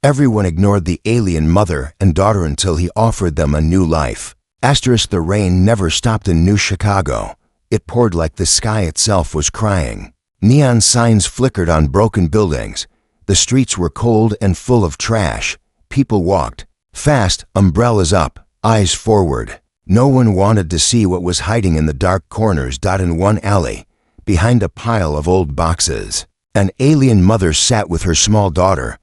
Everyone ignored the alien mother and daughter until he offered them a new life. The rain never stopped in New Chicago. It poured like the sky itself was crying. Neon signs flickered on broken buildings. The streets were cold and full of trash. People walked fast, umbrellas up, eyes forward. No one wanted to see what was hiding in the dark corners. In one alley, behind a pile of old boxes, an alien mother sat with her small daughter.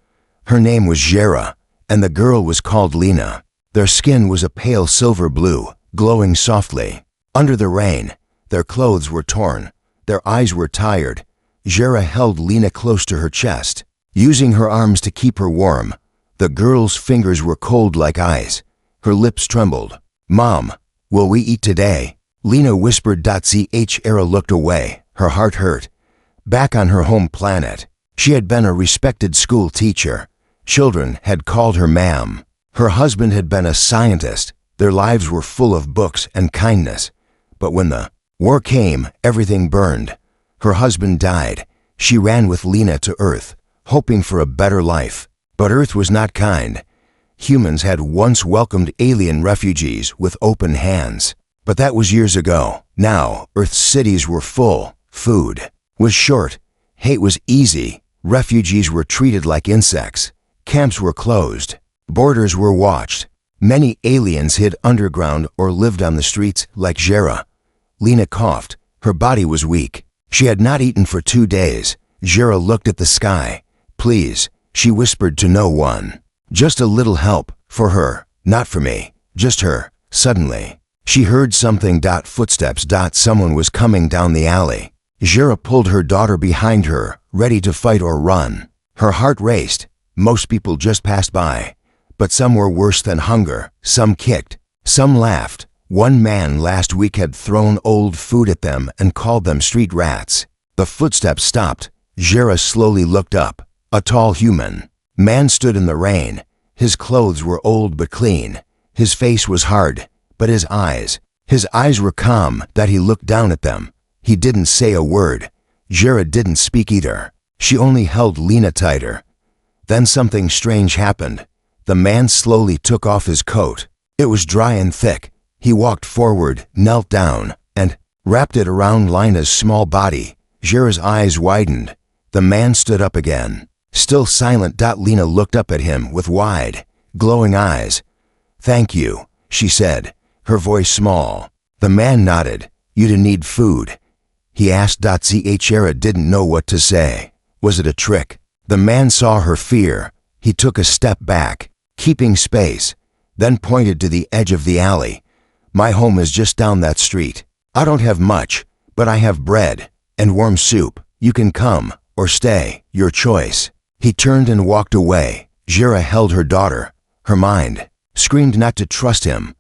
Her name was Jera, and the girl was called Lena. Their skin was a pale silver blue, glowing softly. Under the rain, their clothes were torn. Their eyes were tired. Jera held Lena close to her chest, using her arms to keep her warm. The girl's fingers were cold like ice. Her lips trembled. "Mom, will we eat today?" Lena whispered. Jera looked away. Her heart hurt. Back on her home planet, she had been a respected school teacher. Children had called her ma'am. Her husband had been a scientist. Their lives were full of books and kindness. But when the war came, everything burned. Her husband died. She ran with Lena to Earth, hoping for a better life. But Earth was not kind. Humans had once welcomed alien refugees with open hands. But that was years ago. Now, Earth's cities were full. Food was short. Hate was easy. Refugees were treated like insects. Camps were closed. Borders were watched. Many aliens hid underground or lived on the streets like Jera. Lena coughed. Her body was weak. She had not eaten for 2 days. Jera looked at the sky. "Please," she whispered to no one. "Just a little help. For her. Not for me. Just her." Suddenly, she heard something. Footsteps. Someone was coming down the alley. Jera pulled her daughter behind her, ready to fight or run. Her heart raced. Most people just passed by. But some were worse than hunger. Some kicked. Some laughed. One man last week had thrown old food at them and called them street rats. The footsteps stopped. Jera slowly looked up. A tall human man stood in the rain. His clothes were old but clean. His face was hard, but his eyes were calm. He looked down at them. He didn't say a word. Jera didn't speak either. She only held Lena tighter. Then something strange happened. The man slowly took off his coat. It was dry and thick. He walked forward, knelt down, and wrapped it around Lena's small body. Jera's eyes widened. The man stood up again. Still silent. Lena looked up at him with wide, glowing eyes. "Thank you," she said, her voice small. The man nodded. "You didn't need food?" he asked. Jera didn't know what to say. Was it a trick? The man saw her fear. He took a step back, keeping space, then pointed to the edge of the alley. "My home is just down that street. I don't have much, but I have bread and warm soup. You can come or stay, your choice." He turned and walked away. Jera held her daughter. Her mind screamed not to trust him,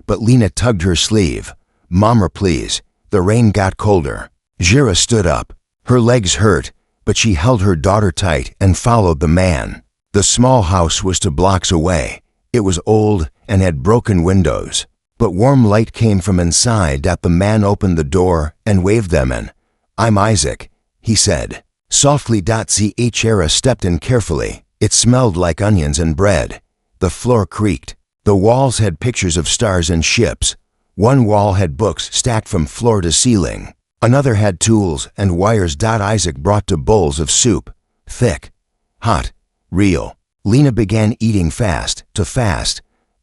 but Lena tugged her sleeve. "Mama, please." The rain got colder. Jera stood up. Her legs hurt, but she held her daughter tight and followed the man. The small house was 2 blocks away. It was old and had broken windows, but warm light came from inside. The man opened the door and waved them in. "I'm Isaac," he said. Softly. Jera stepped in carefully. It smelled like onions and bread. The floor creaked. The walls had pictures of stars and ships. One wall had books stacked from floor to ceiling. Another had tools and wires. Isaac brought 2 bowls of soup. Thick, hot, real. Lena began eating fast.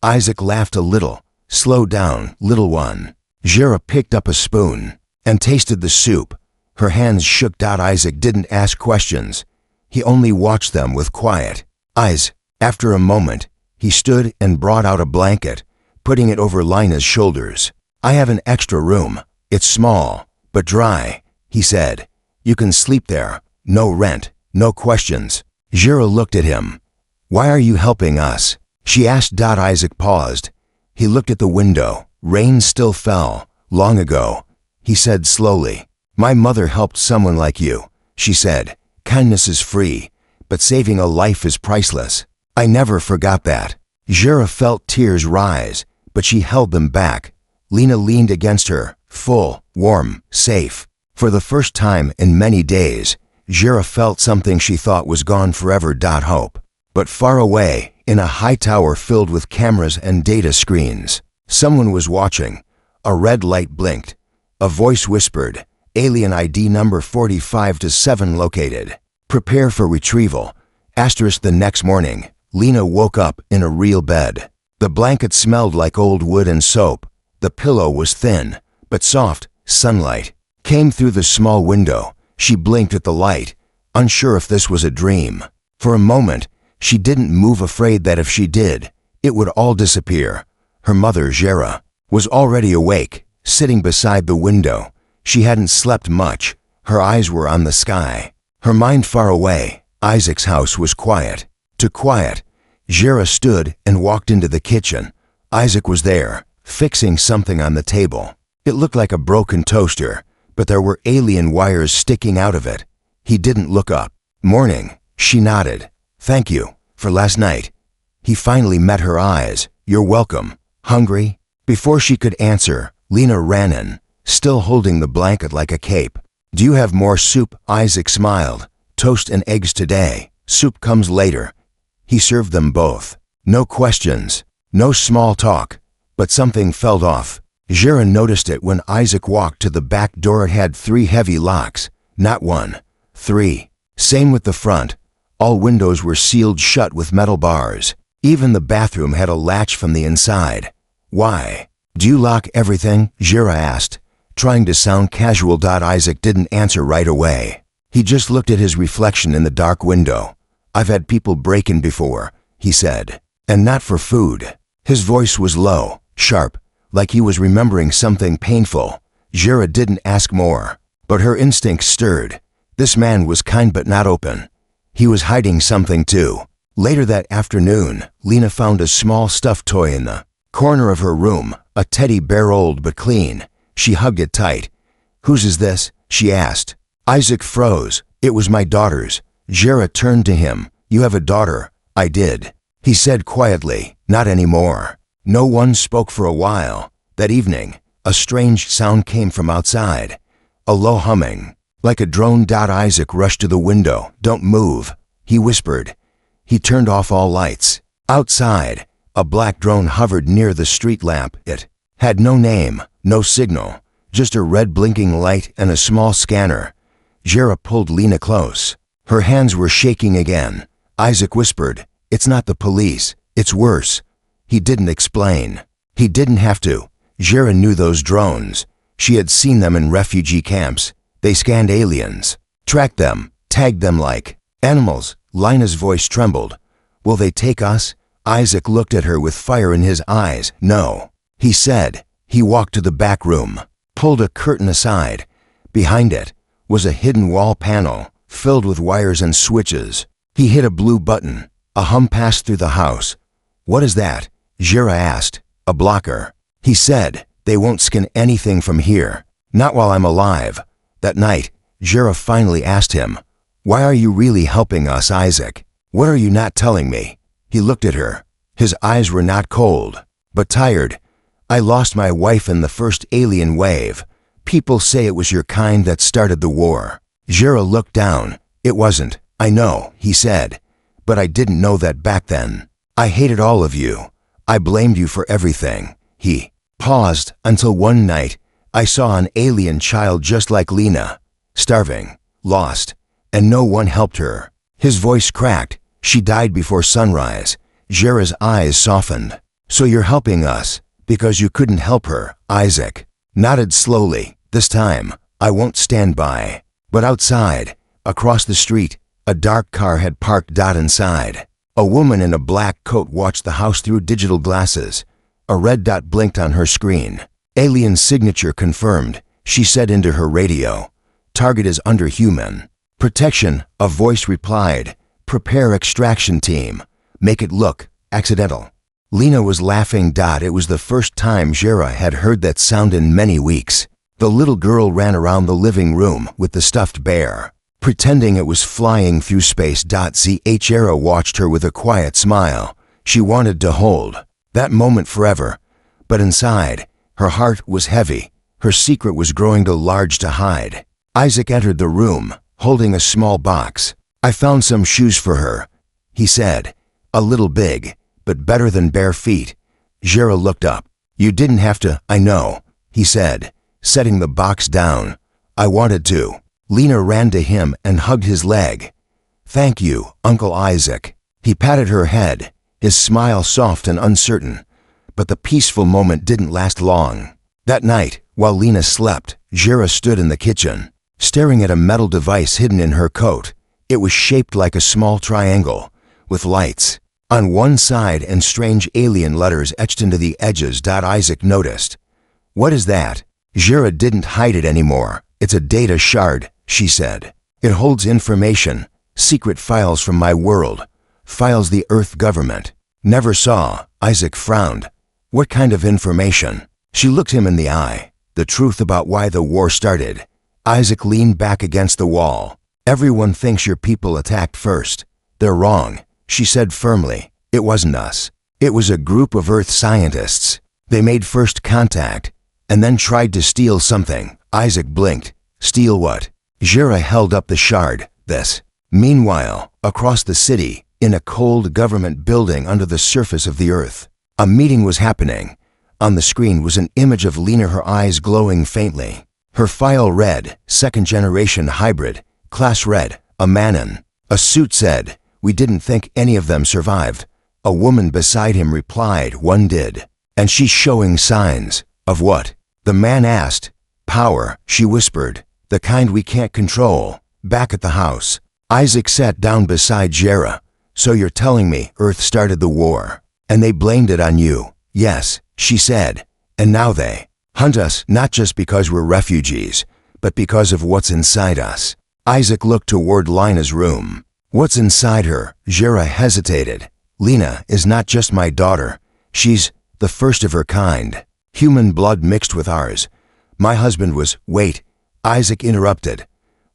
Isaac laughed a little. "Slow down, little one." Jera picked up a spoon and tasted the soup. Her hands shook. Isaac didn't ask questions. He only watched them with quiet eyes. After a moment, he stood and brought out a blanket, putting it over Lena's shoulders. "I have an extra room. It's small, but dry," he said. "You can sleep there. No rent, no questions." Jera looked at him. "Why are you helping us?" she asked. Isaac paused. He looked at the window. Rain still fell. "Long ago," he said slowly. "My mother helped someone like you," she said. "Kindness is free, but saving a life is priceless. I never forgot that." Jera felt tears rise, but she held them back. Lena leaned against her, full, warm, safe. For the first time in many days, Jera felt something she thought was gone forever. Hope. But far away, in a high tower filled with cameras and data screens, someone was watching. A red light blinked. A voice whispered, "Alien ID number 45-7 located. Prepare for retrieval." The next morning, Lena woke up in a real bed. The blanket smelled like old wood and soap. The pillow was thin, but soft. Sunlight came through the small window. She blinked at the light, unsure if this was a dream. For a moment, she didn't move, afraid that if she did, it would all disappear. Her mother, Jera, was already awake, sitting beside the window. She hadn't slept much. Her eyes were on the sky, her mind far away. Isaac's house was quiet. Too quiet. Jera stood and walked into the kitchen. Isaac was there, fixing something on the table. It looked like a broken toaster, but there were alien wires sticking out of it. He didn't look up. "Morning," she nodded. "Thank you for last night." He finally met her eyes. "You're welcome. Hungry?" Before she could answer, Lena ran in, still holding the blanket like a cape. "Do you have more soup?" Isaac smiled. "Toast and eggs today. Soup comes later." He served them both. No questions, no small talk, but something felt off. Jera noticed it when Isaac walked to the back door. It had 3 heavy locks. Not 1, 3. Same with the front. All windows were sealed shut with metal bars. Even the bathroom had a latch from the inside. "Why? Do you lock everything?" Jera asked, trying to sound casual. Isaac didn't answer right away. He just looked at his reflection in the dark window. "I've had people break in before," he said, "and not for food." His voice was low, sharp, like he was remembering something painful. Jera didn't ask more, but her instincts stirred. This man was kind but not open. He was hiding something too. Later that afternoon, Lena found a small stuffed toy in the corner of her room, a teddy bear, old but clean. She hugged it tight. "Whose is this?" she asked. Isaac froze. "It was my daughter's." Jera turned to him. "You have a daughter?" "I did," he said quietly. "Not anymore." No one spoke for a while. That evening, a strange sound came from outside. A low humming, like a drone. Isaac rushed to the window. "Don't move," he whispered. He turned off all lights. Outside, a black drone hovered near the street lamp. It had no name, no signal, just a red blinking light and a small scanner. Jera pulled Lena close. Her hands were shaking again. Isaac whispered, "It's not the police. It's worse." He didn't explain. He didn't have to. Jera knew those drones. She had seen them in refugee camps. They scanned aliens, tracked them, tagged them like animals. Lena's voice trembled. "Will they take us?" Isaac looked at her with fire in his eyes. "No," he said. He walked to the back room, pulled a curtain aside. Behind it was a hidden wall panel filled with wires and switches. He hit a blue button. A hum passed through the house. "What is that?" Jera asked. "A blocker," he said. "They won't scan anything from here. Not while I'm alive." That night, Jera finally asked him, "Why are you really helping us, Isaac? What are you not telling me?" He looked at her. His eyes were not cold, but tired. "I lost my wife in the first alien wave. People say it was your kind that started the war." Jera looked down. "It wasn't. I know," he said. "But I didn't know that back then. I hated all of you. I blamed you for everything." He paused until one night, "I saw an alien child just like Lena, starving, lost, and no one helped her." His voice cracked. "She died before sunrise." Jera's eyes softened. "So you're helping us because you couldn't help her?" Isaac nodded slowly. "This time, I won't stand by." But outside, across the street, a dark car had parked. Inside, a woman in a black coat watched the house through digital glasses. A red dot blinked on her screen. "Alien signature confirmed," she said into her radio. "Target is under human protection." A voice replied, "Prepare extraction team. Make it look accidental." Lena was laughing. It was the first time Jera had heard that sound in many weeks. The little girl ran around the living room with the stuffed bear, pretending it was flying through space. Jera watched her with a quiet smile. She wanted to hold that moment forever. But inside, her heart was heavy. Her secret was growing too large to hide. Isaac entered the room, holding a small box. "I found some shoes for her," he said. A little big, but better than bare feet. Jera looked up. You didn't have to, I know, he said, setting the box down. I wanted to. Lena ran to him and hugged his leg. Thank you, Uncle Isaac. He patted her head, his smile soft and uncertain. But the peaceful moment didn't last long. That night, while Lena slept, Jera stood in the kitchen, staring at a metal device hidden in her coat. It was shaped like a small triangle, with lights on one side and strange alien letters etched into the edges. Isaac noticed. What is that? Jera didn't hide it anymore. It's a data shard, she said. It holds information, secret files from my world, files the Earth government never saw. Isaac frowned. What kind of information? She looked him in the eye. The truth about why the war started. Isaac leaned back against the wall. Everyone thinks your people attacked first. They're wrong, she said firmly. It wasn't us. It was a group of Earth scientists. They made first contact, and then tried to steal something. Isaac blinked. Steal what? Jera held up the shard. This. Meanwhile, across the city, in a cold government building under the surface of the Earth, a meeting was happening. On the screen was an image of Lena, her eyes glowing faintly. Her file read, second-generation hybrid, class red, a Manon. A suit said, we didn't think any of them survived. A woman beside him replied, one did. And she's showing signs. Of what? The man asked. Power, she whispered. The kind we can't control. Back at the house, Isaac sat down beside Jera. So you're telling me Earth started the war, and they blamed it on you? Yes, she said. And now they hunt us not just because we're refugees, but because of what's inside us. Isaac looked toward Lena's room. What's inside her? Jera hesitated. Lena is not just my daughter. She's the first of her kind. Human blood mixed with ours. My husband was— Wait, Isaac interrupted.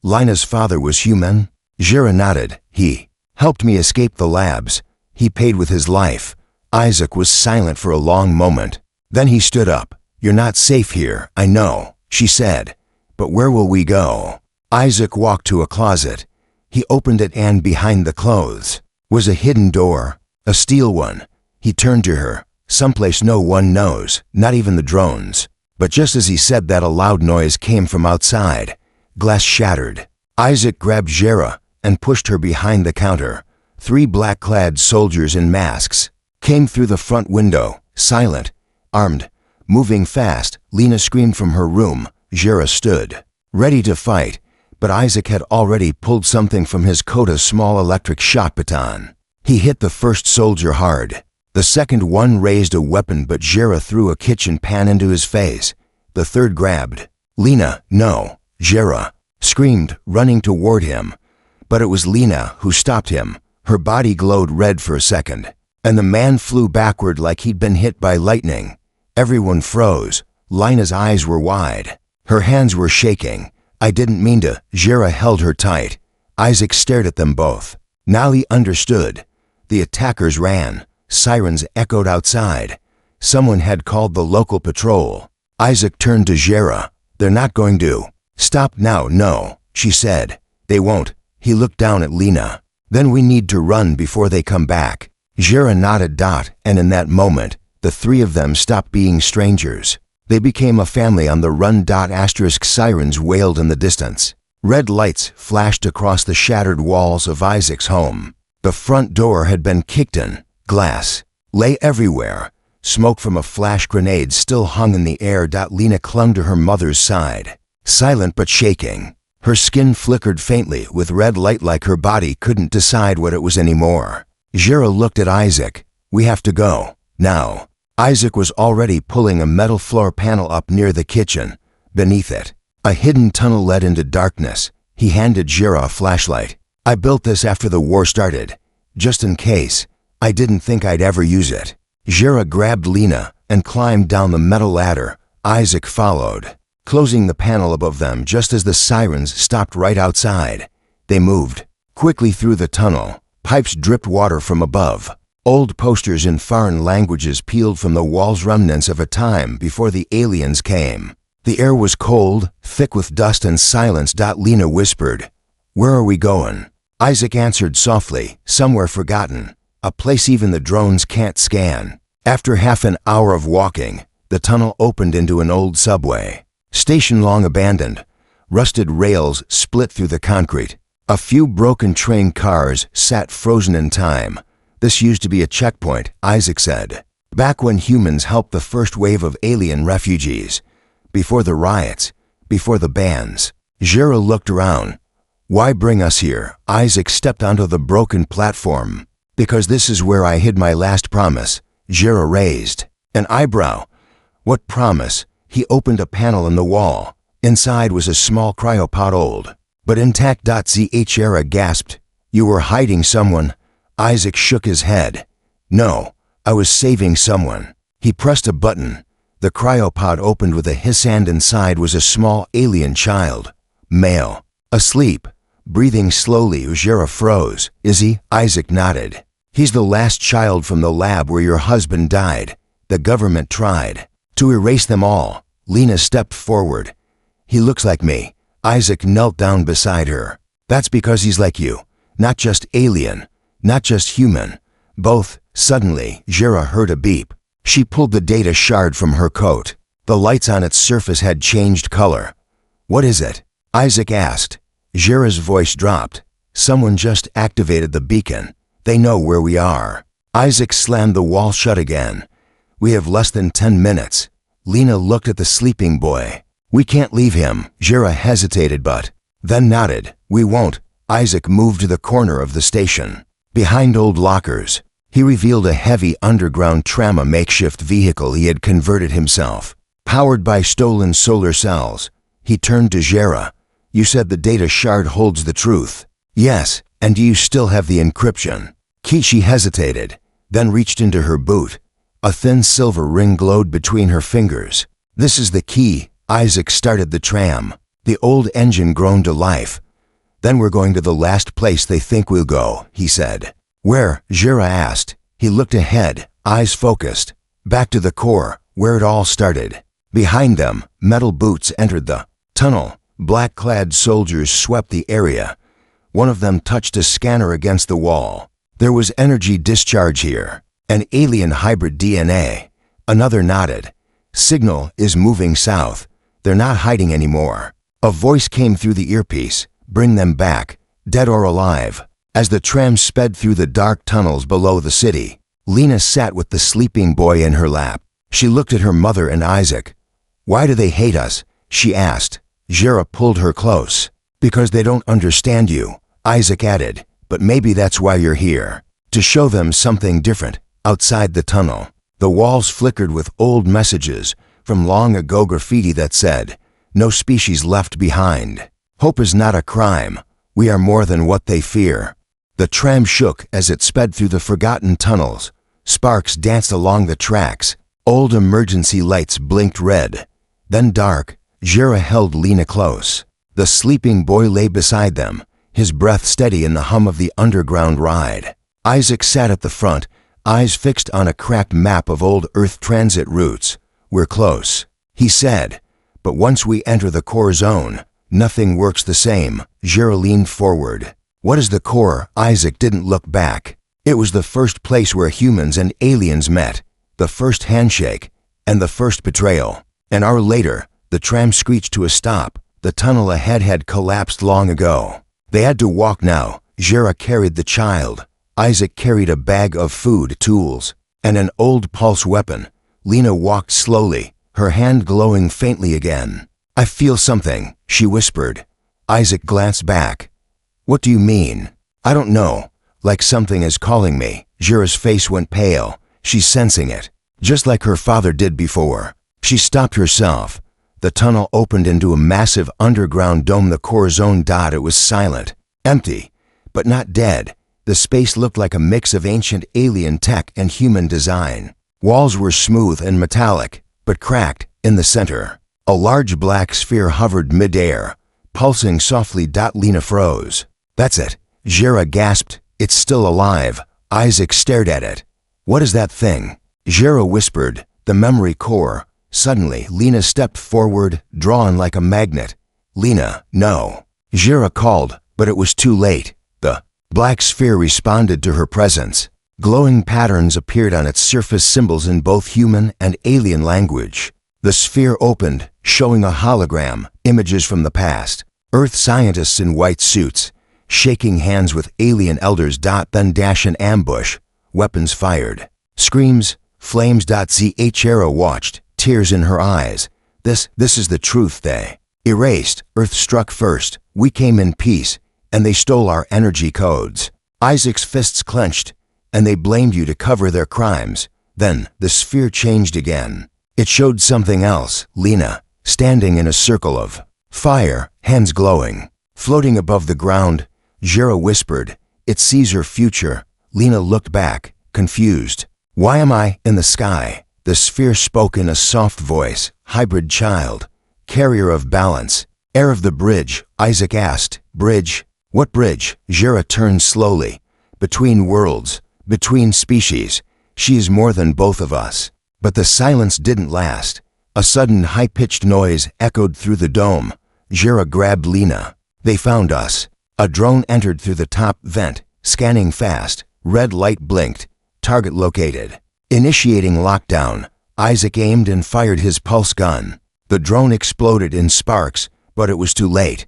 Lena's father was human? Jera nodded. He helped me escape the labs. He paid with his life. Isaac was silent for a long moment. Then he stood up. You're not safe here, I know, she said. But where will we go? Isaac walked to a closet. He opened it, and behind the clothes was a hidden door, a steel one. He turned to her. Someplace no one knows, not even the drones. But just as he said that, a loud noise came from outside. Glass shattered. Isaac grabbed Jera and pushed her behind the counter. 3 black-clad soldiers in masks came through the front window, silent, armed, moving fast. Lena screamed from her room. Jera stood, ready to fight, but Isaac had already pulled something from his coat, a small electric shot baton. He hit the first soldier hard. The second one raised a weapon, but Jera threw a kitchen pan into his face. The third grabbed Lena. No, Jera screamed, running toward him. But it was Lena who stopped him. Her body glowed red for a second, and the man flew backward like he'd been hit by lightning. Everyone froze. Lena's eyes were wide. Her hands were shaking. I didn't mean to. Jera held her tight. Isaac stared at them both. Now he understood. The attackers ran. Sirens echoed outside. Someone had called the local patrol. Isaac turned to Jera. They're not going to stop now, no, she said. They won't. He looked down at Lena. Then we need to run before they come back. Jera nodded. And in that moment, the 3 of them stopped being strangers. They became a family on the run. Sirens wailed in the distance. Red lights flashed across the shattered walls of Isaac's home. The front door had been kicked in. Glass lay everywhere. Smoke from a flash grenade still hung in the air. Lena clung to her mother's side, silent but shaking. Her skin flickered faintly with red light, like her body couldn't decide what it was anymore. Jera looked at Isaac. We have to go, now. Isaac was already pulling a metal floor panel up near the kitchen. Beneath it, a hidden tunnel led into darkness. He handed Jera a flashlight. I built this after the war started, just in case. I didn't think I'd ever use it. Jera grabbed Lena and climbed down the metal ladder. Isaac followed, closing the panel above them just as the sirens stopped right outside. They moved quickly through the tunnel. Pipes dripped water from above. Old posters in foreign languages peeled from the walls, remnants of a time before the aliens came. The air was cold, thick with dust and silence. Lena whispered, Where are we going? Isaac answered softly, Somewhere forgotten. a place even the drones can't scan. After half an hour of walking, the tunnel opened into an old subway. Station long abandoned. Rusted rails split through the concrete. A few broken train cars sat frozen in time. This used to be a checkpoint, Isaac said. Back when humans helped the first wave of alien refugees. Before the riots. Before the bans. Jera looked around. Why bring us here? Isaac stepped onto the broken platform. Because this is where I hid my last promise. Jera raised an eyebrow. What promise? He opened a panel in the wall. Inside was a small cryopod, old but intact. Jera gasped. You were hiding someone? Isaac shook his head. No, I was saving someone. He pressed a button. The cryopod opened with a hiss, and inside was a small alien child. Male. Asleep. Breathing slowly. Jera froze. Is he? Isaac nodded. He's the last child from the lab where your husband died. The government tried to erase them all. Lena stepped forward. He looks like me. Isaac knelt down beside her. That's because he's like you. Not just alien. Not just human. Both. Suddenly, Jera heard a beep. She pulled the data shard from her coat. The lights on its surface had changed color. What is it? Isaac asked. Jera's voice dropped. Someone just activated the beacon. They know where we are. Isaac slammed the wall shut again. We have less than 10 minutes. Lena looked at the sleeping boy. We can't leave him. Jera hesitated but then nodded. We won't. Isaac moved to the corner of the station. Behind old lockers, he revealed a heavy underground tram, a makeshift vehicle he had converted himself. Powered by stolen solar cells. He turned to Jera. You said the data shard holds the truth. Yes, and do you still have the encryption? She hesitated, then reached into her boot. A thin silver ring glowed between her fingers. This is the key. Isaac started the tram. The old engine groaned to life. Then we're going to the last place they think we'll go, he said. Where? Jera asked. He looked ahead, eyes focused. Back to the core, where it all started. Behind them, metal boots entered the tunnel. Black-clad soldiers swept the area. One of them touched a scanner against the wall. There was energy discharge here. An alien hybrid DNA. Another nodded. Signal is moving south. They're not hiding anymore. A voice came through the earpiece. Bring them back, dead or alive. As the tram sped through the dark tunnels below the city, Lena sat with the sleeping boy in her lap. She looked at her mother and Isaac. Why do they hate us? She asked. Jera pulled her close. Because they don't understand you, Isaac added. But maybe that's why you're here. To show them something different. Outside the tunnel, the walls flickered with old messages from long ago, graffiti that said, "No species left behind. Hope is not a crime. We are more than what they fear." The tram shook as it sped through the forgotten tunnels. Sparks danced along the tracks. Old emergency lights blinked red. Then dark. Jera held Lena close. The sleeping boy lay beside them, his breath steady in the hum of the underground ride. Isaac sat at the front, eyes fixed on a cracked map of old Earth transit routes. We're close, he said. But once we enter the core zone, nothing works the same. Jera leaned forward. What is the core? Isaac didn't look back. It was the first place where humans and aliens met. The first handshake and the first betrayal. An hour later, the tram screeched to a stop. The tunnel ahead had collapsed long ago. They had to walk now. Jera carried the child. Isaac carried a bag of food, tools, and an old pulse weapon. Lena walked slowly, her hand glowing faintly again. I feel something, she whispered. Isaac glanced back. What do you mean? I don't know. Like something is calling me. Jera's face went pale. She's sensing it. Just like her father did before. She stopped herself. The tunnel opened into a massive underground dome, the core zone. It was silent, empty, but not dead. The space looked like a mix of ancient alien tech and human design. Walls were smooth and metallic, but cracked. In the center, a large black sphere hovered mid-air, pulsing softly. Lena froze. That's it. Jera gasped. It's still alive. Isaac stared at it. What is that thing? Jera whispered. The memory core. Suddenly, Lena stepped forward, drawn like a magnet. Lena, no. Jera called, but it was too late. The black sphere responded to her presence. Glowing patterns appeared on its surface, symbols in both human and alien language. The sphere opened, showing a hologram, images from the past. Earth scientists in white suits, shaking hands with alien elders. Then dash an ambush. Weapons fired. Screams, flames. Zahra watched, tears in her eyes. This is the truth. They erased. Earth struck first. We came in peace, and they stole our energy codes. Isaac's fists clenched, and they blamed you to cover their crimes. Then the sphere changed again. It showed something else. Lena, standing in a circle of fire, hands glowing, floating above the ground. Zahra whispered, "It sees her future." Lena looked back, confused. "Why am I in the sky?" The sphere spoke in a soft voice. "Hybrid child, carrier of balance, heir of the bridge." Isaac asked, "Bridge? What bridge?" Zahra turned slowly. "Between worlds, between species. She is more than both of us." But the silence didn't last. A sudden high-pitched noise echoed through the dome. Zahra grabbed Lena. "They found us." A drone entered through the top vent, scanning fast. Red light blinked. "Target located." Initiating lockdown. Isaac aimed and fired his pulse gun. The drone exploded in sparks, but it was too late.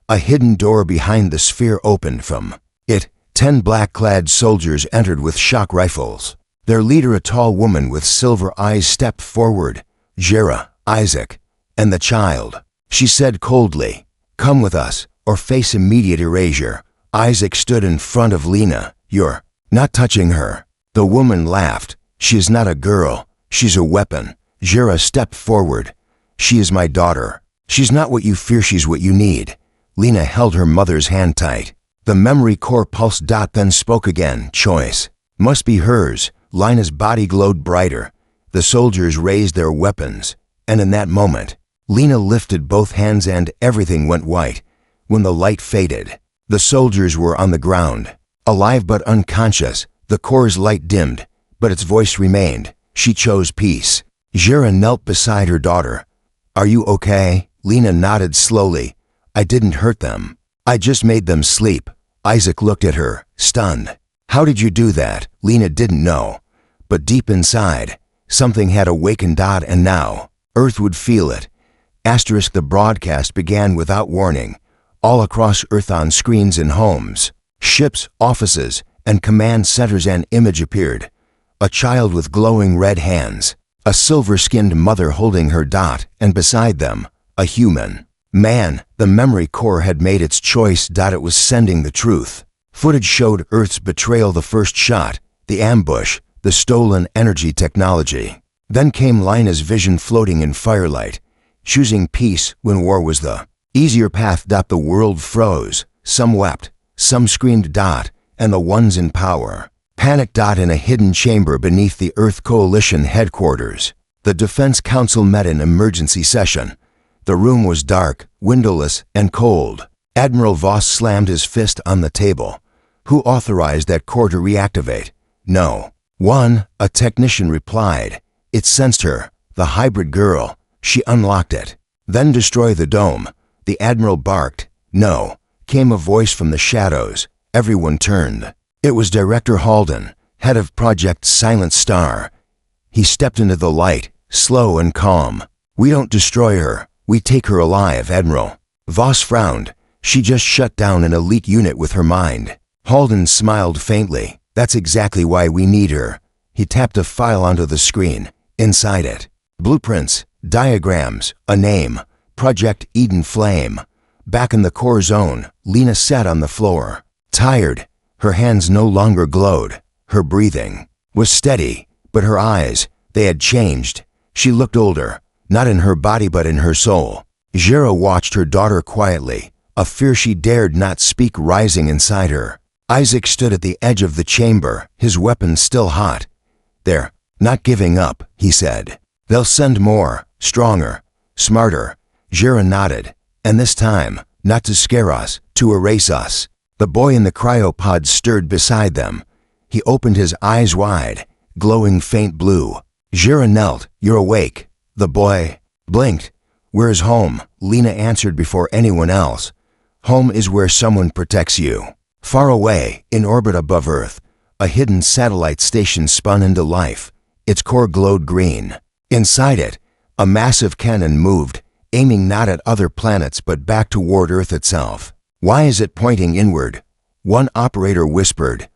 A hidden door behind the sphere opened. From it, 10 black-clad soldiers entered with shock rifles. Their leader, a tall woman with silver eyes, stepped forward. "Zahra, Isaac, and the child." She said coldly, "Come with us, or face immediate erasure." Isaac stood in front of Lena. "You're not touching her." The woman laughed. "She is not a girl. She's a weapon." Zahra stepped forward. "She is my daughter. She's not what you fear, she's what you need." Lena held her mother's hand tight. The memory core pulsed. Then spoke again. "Choice must be hers." Lena's body glowed brighter. The soldiers raised their weapons, and in that moment, Lena lifted both hands and everything went white. When the light faded, the soldiers were on the ground, alive but unconscious. The core's light dimmed, but its voice remained. She chose peace. Zahra knelt beside her daughter. "Are you okay?" Lena nodded slowly. "I didn't hurt them. I just made them sleep." Isaac looked at her, stunned. "How did you do that?" Lena didn't know. But deep inside, something had awakened. And now, Earth would feel it. The broadcast began without warning. All across Earth, on screens in homes, ships, offices, and command centers, an image appeared. A child with glowing red hands, a silver-skinned mother holding her. And beside them, a human. Man, the memory core had made its choice. It was sending the truth. Footage showed Earth's betrayal, the first shot, the ambush, the stolen energy technology. Then came Lena's vision, floating in firelight, choosing peace when war was the easier path. The world froze. Some wept, some screamed. And the ones in power panicked. In a hidden chamber beneath the Earth Coalition headquarters, the Defense Council met in emergency session. The room was dark, windowless, and cold. Admiral Voss slammed his fist on the table. "Who authorized that core to reactivate?" "No one," a technician replied. "It sensed her, the hybrid girl. She unlocked it." "Then destroy the dome." The admiral barked. "No," came a voice from the shadows. Everyone turned. It was Director Halden, head of Project Silent Star. He stepped into the light, slow and calm. "We don't destroy her. We take her alive, Admiral." Voss frowned. "She just shut down an elite unit with her mind." Halden smiled faintly. "That's exactly why we need her." He tapped a file onto the screen. Inside it, blueprints, diagrams, a name, Project Eden Flame. Back in the core zone, Lena sat on the floor, tired. Her hands no longer glowed. Her breathing was steady, but her eyes, they had changed. She looked older, not in her body but in her soul. Zahra watched her daughter quietly, a fear she dared not speak rising inside her. Isaac stood at the edge of the chamber, his weapon still hot. "They're not giving up," he said. "They'll send more, stronger, smarter." Zahra nodded. "And this time, not to scare us, to erase us." The boy in the cryopod stirred beside them. He opened his eyes wide, glowing faint blue. Zahra knelt. "You're awake." The boy blinked. "Where's home?" Lena answered before anyone else. "Home is where someone protects you." Far away, in orbit above Earth, a hidden satellite station spun into life. Its core glowed green. Inside it, a massive cannon moved, aiming not at other planets but back toward Earth itself. "Why is it pointing inward?" one operator whispered.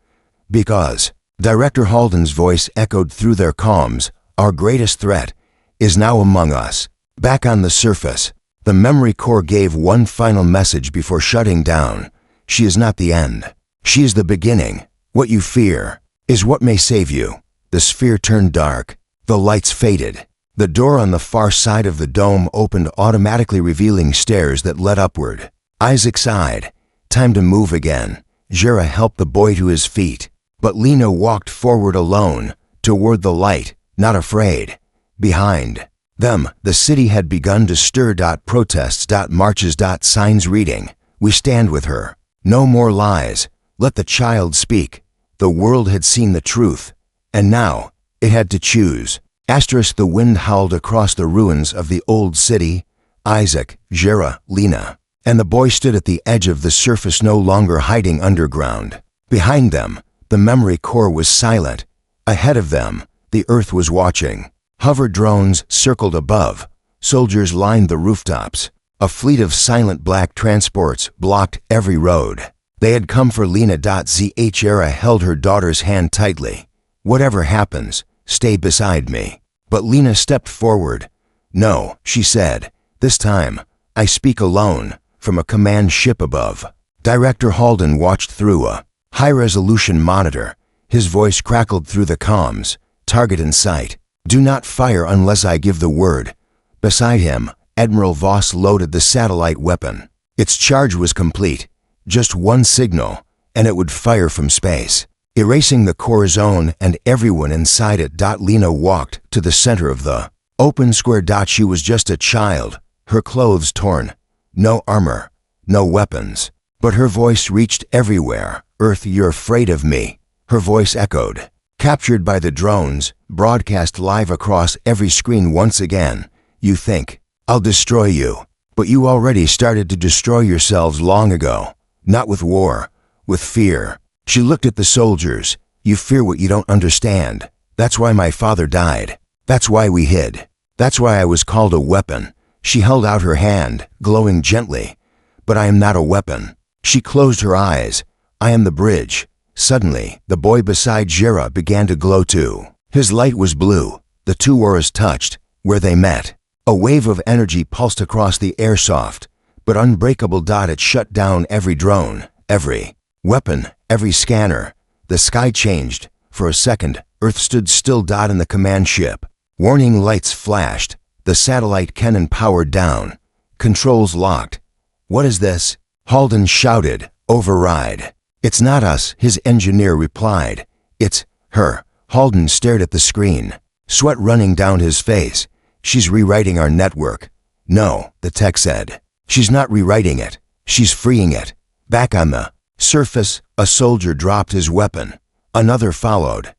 "Because," Director Halden's voice echoed through their comms, "our greatest threat is now among us." Back on the surface, the memory core gave one final message before shutting down. "She is not the end. She is the beginning. What you fear is what may save you." The sphere turned dark. The lights faded. The door on the far side of the dome opened, automatically revealing stairs that led upward. Isaac sighed. Time to move again. Jera helped the boy to his feet, but Lena walked forward alone, toward the light, not afraid. Behind them, the city had begun to stir. Protests, marches, signs reading, "We stand with her. No more lies. Let the child speak." The world had seen the truth, and now it had to choose. The wind howled across the ruins of the old city. Isaac, Jera, Lena, and the boy stood at the edge of the surface, no longer hiding underground. Behind them, the memory core was silent. Ahead of them, the Earth was watching. Hover drones circled above. Soldiers lined the rooftops. A fleet of silent black transports blocked every road. They had come for Lena. Jera held her daughter's hand tightly. "Whatever happens, stay beside me." But Lena stepped forward. "No," she said. "This time, I speak alone, from a command ship above." Director Halden watched through a high-resolution monitor. His voice crackled through the comms. "Target in sight. Do not fire unless I give the word." Beside him, Admiral Voss loaded the satellite weapon. Its charge was complete. Just one signal, and it would fire from space, erasing the core zone and everyone inside it. Lena walked to the center of the open square. She was just a child, her clothes torn. No armor, no weapons. But her voice reached everywhere. "Earth, you're afraid of me." Her voice echoed, captured by the drones, broadcast live across every screen once again. "You think I'll destroy you, but you already started to destroy yourselves long ago. Not with war, with fear." She looked at the soldiers. "You fear what you don't understand. That's why my father died. That's why we hid. That's why I was called a weapon." She held out her hand, glowing gently. "But I am not a weapon." She closed her eyes. "I am the bridge." Suddenly, the boy beside Jera began to glow too. His light was blue. The two auras touched. Where they met, a wave of energy pulsed across the air, soft but unbreakable. It shut down every drone, every weapon, every scanner. The sky changed. For a second, Earth stood still. In the command ship, warning lights flashed. The satellite cannon powered down. Controls locked. "What is this?" Halden shouted. "Override." "It's not us," his engineer replied. "It's her." Halden stared at the screen, sweat running down his face. "She's rewriting our network." "No," the tech said. "She's not rewriting it. She's freeing it." Back on the surface, a soldier dropped his weapon. Another followed.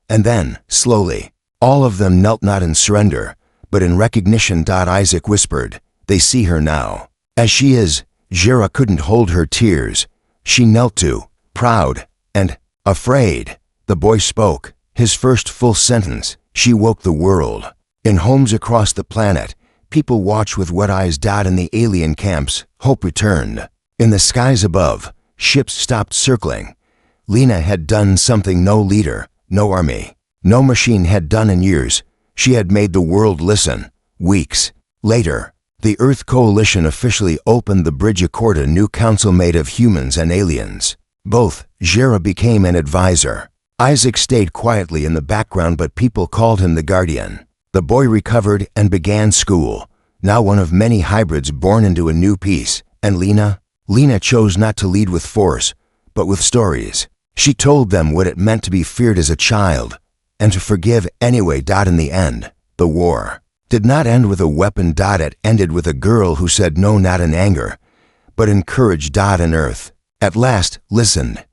And then, slowly, all of them knelt, not in surrender, but in recognition. Isaac whispered, "They see her now. As she is." Jera couldn't hold her tears. She knelt too, proud and afraid. The boy spoke, his first full sentence. "She woke the world." In homes across the planet, people watched with wet eyes. In the alien camps, hope returned. In the skies above, ships stopped circling. Lena had done something no leader, no army, no machine had done in years. She had made the world listen. Weeks later, the Earth Coalition officially opened the bridge accord, a new council made of humans and aliens. Both, Jera became an advisor. Isaac stayed quietly in the background, but people called him the Guardian. The boy recovered and began school, now one of many hybrids born into a new peace. And Lena? Lena chose not to lead with force, but with stories. She told them what it meant to be feared as a child, and to forgive anyway. In the end, the war did not end with a weapon. It ended with a girl who said no, not in anger, but in courage. And Earth, at last, listened.